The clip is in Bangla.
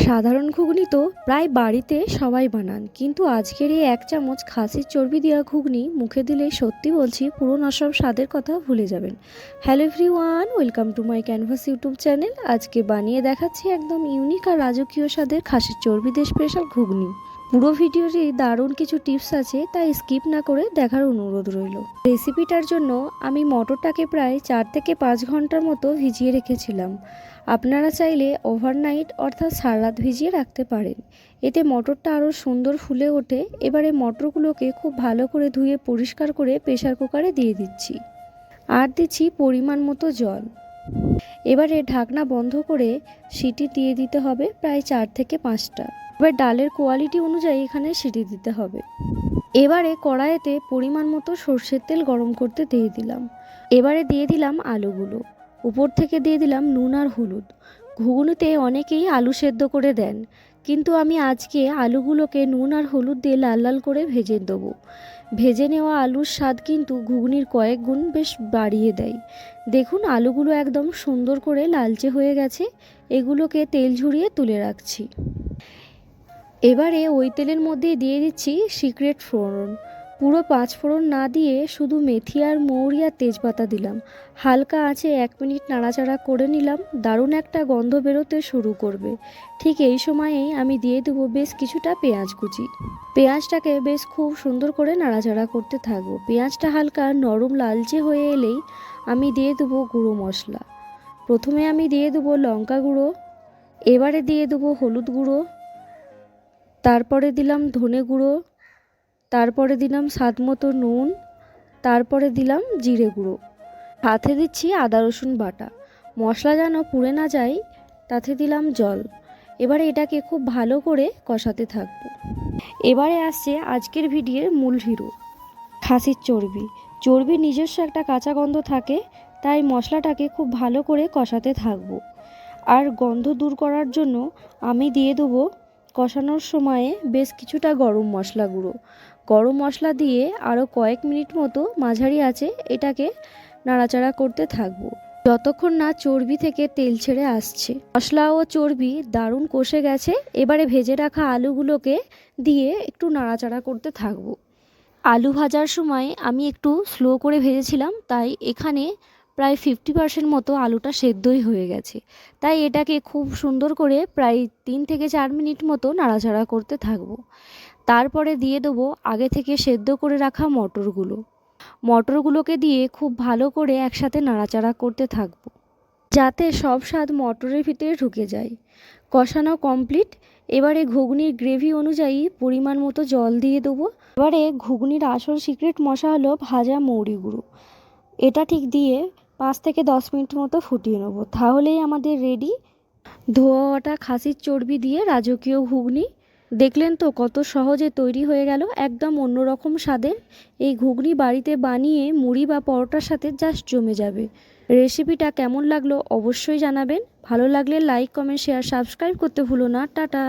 সাধারণ ঘুগনি তো প্রায় বাড়িতে সবাই বানান, কিন্তু আজকের এই 1 চামচ খাসির চর্বি দেওয়া ঘুগনি মুখে দিলে সত্যি বলছি পুরনো সব স্বাদের কথা ভুলে যাবেন। Hello everyone, welcome to my canvas YouTube channel. আজকে বানিয়ে দেখাচ্ছি একদম ইউনিক আর রাজকীয় স্বাদের খাসির চর্বি দিয়ে স্পেশাল ঘুগনি। পুরো ভিডিওতে দারুণ কিছু টিপস আছে, তাই স্কিপ না করে দেখার অনুরোধ রইল। রেসিপিটার জন্য আমি মটরটাকে প্রায় 4 থেকে 5 ঘন্টার মতো ভিজিয়ে রেখেছিলাম। আপনারা চাইলে ওভারনাইট অর্থাৎ সারা রাত ভিজিয়ে রাখতে পারেন, এতে মটরটা আরও সুন্দর ফুলে ওঠে। এবারে মটরগুলোকে খুব ভালো করে ধুয়ে পরিষ্কার করে প্রেসার কুকারে দিয়ে দিচ্ছি, আর দিচ্ছি পরিমাণ মতো জল। এবারে ঢাকনা বন্ধ করে সিটি দিয়ে দিতে হবে প্রায় 4 থেকে 5টা। এবার ডালের কোয়ালিটি অনুযায়ী এখানে সিটি দিতে হবে। এবারে কড়াইতে পরিমাণ মতো সর্ষের তেল গরম করতে দিয়ে দিলাম। এবারে দিয়ে দিলাম আলুগুলো, উপর থেকে দিয়ে দিলাম নুন আর হলুদ। ঘুগনিতে অনেকেই আলু সেদ্ধ করে দেন, কিন্তু আমি আজকে আলুগুলোকে নুন আর হলুদ দিয়ে লাল লাল করে ভেজে দেবো। ভেজে নেওয়া আলুর স্বাদ কিন্তু ঘুগনির কয়েক গুণ বেশ বাড়িয়ে দেয়। দেখুন আলুগুলো একদম সুন্দর করে লালচে হয়ে গেছে। এগুলোকে তেল ঝরিয়ে তুলে রাখছি। এবারে ওই তেলের মধ্যে দিয়ে দিচ্ছি সিক্রেট ফোড়ন। পুরো 5 ফোড়ন না দিয়ে শুধু মেথি আর মৌরি আর তেজপাতা দিলাম। হালকা আঁচে 1 মিনিট নাড়াচাড়া করে নিলাম। দারুণ একটা গন্ধ বেরোতে শুরু করবে। ঠিক এই সময়েই আমি দিয়ে দেবো বেশ কিছুটা পেঁয়াজ কুচি। পেঁয়াজটাকে বেশ খুব সুন্দর করে নাড়াচাড়া করতে থাকবো। পেঁয়াজটা হালকা নরম লালচে হয়ে এলেই আমি দিয়ে দেবো গুঁড়ো মশলা। প্রথমে আমি দিয়ে দেবো লঙ্কা গুঁড়ো, এবারে দিয়ে দেবো হলুদ গুঁড়ো, তারপরে দিলাম ধনে গুঁড়ো, তারপরে দিলাম স্বাদ মতো নুন, তারপরে দিলাম জিরে গুঁড়ো, সাথে দিচ্ছি আদা রসুন বাটা। মশলা যেন পুড়ে না যায় তাতে দিলাম জল। এবারে এটাকে খুব ভালো করে কষাতে থাকবো। এবারে আসছে আজকের ভিডিওর মূল হিরো, খাসির চর্বি। চর্বির নিজস্ব একটা কাঁচা গন্ধ থাকে, তাই মশলাটাকে খুব ভালো করে কষাতে থাকবো। আর গন্ধ দূর করার জন্য আমি দিয়ে দেবো কষানোর সময়ে বেশ কিছুটা গরম মশলা গুঁড়ো। গরম মশলা দিয়ে আরও কয়েক মিনিট মতো মাঝারি আঁচে এটাকে নাড়াচাড়া করতে থাকবো, যতক্ষণ না চর্বি থেকে তেল ছেড়ে আসছে। মশলা ও চর্বি দারুণ কষে গেছে। এবারে ভেজে রাখা আলুগুলোকে দিয়ে একটু নাড়াচাড়া করতে থাকবো। আলু ভাজার সময় আমি একটু স্লো করে ভেজেছিলাম, তাই এখানে প্রায় 50% মতো আলুটা সেদ্ধই হয়ে গেছে। তাই এটাকে খুব সুন্দর করে প্রায় 3 থেকে 4 মিনিট মতো নাড়াচাড়া করতে থাকবো। তারপরে দিয়ে দেবো আগে থেকে সেদ্ধ করে রাখা মটরগুলোকে দিয়ে খুব ভালো করে একসাথে নাড়াচাড়া করতে থাকবো, যাতে সব স্বাদ মটরের ভিতরে ঢুকে যায়। কষানো কমপ্লিট। এবারে ঘুগনির গ্রেভি অনুযায়ী পরিমাণ মতো জল দিয়ে দেবো। এবারে ঘুগনির আসল সিক্রেট মশলা হলো ভাজা মৌরি গুঁড়ো। এটা ঠিক দিয়ে 5 থেকে 10 মিনিট মতো ফুটিয়ে নেবো। তাহলেই আমাদের রেডি ধোয়া ওঠা খাসির চর্বি দিয়ে রাজকীয় ঘুগনি। দেখলেন তো কত সহজে তৈরি হয়ে গেল একদম অন্যরকম স্বাদের এই ঘুগনি। বাড়িতে বানিয়ে মুড়ি বা পরোটার সাথে জাস্ট জমে যাবে। রেসিপিটা কেমন লাগলো অবশ্যই জানাবেন। ভালো লাগলে লাইক, কমেন্ট, শেয়ার, সাবস্ক্রাইব করতে ভুলো না। টাটা।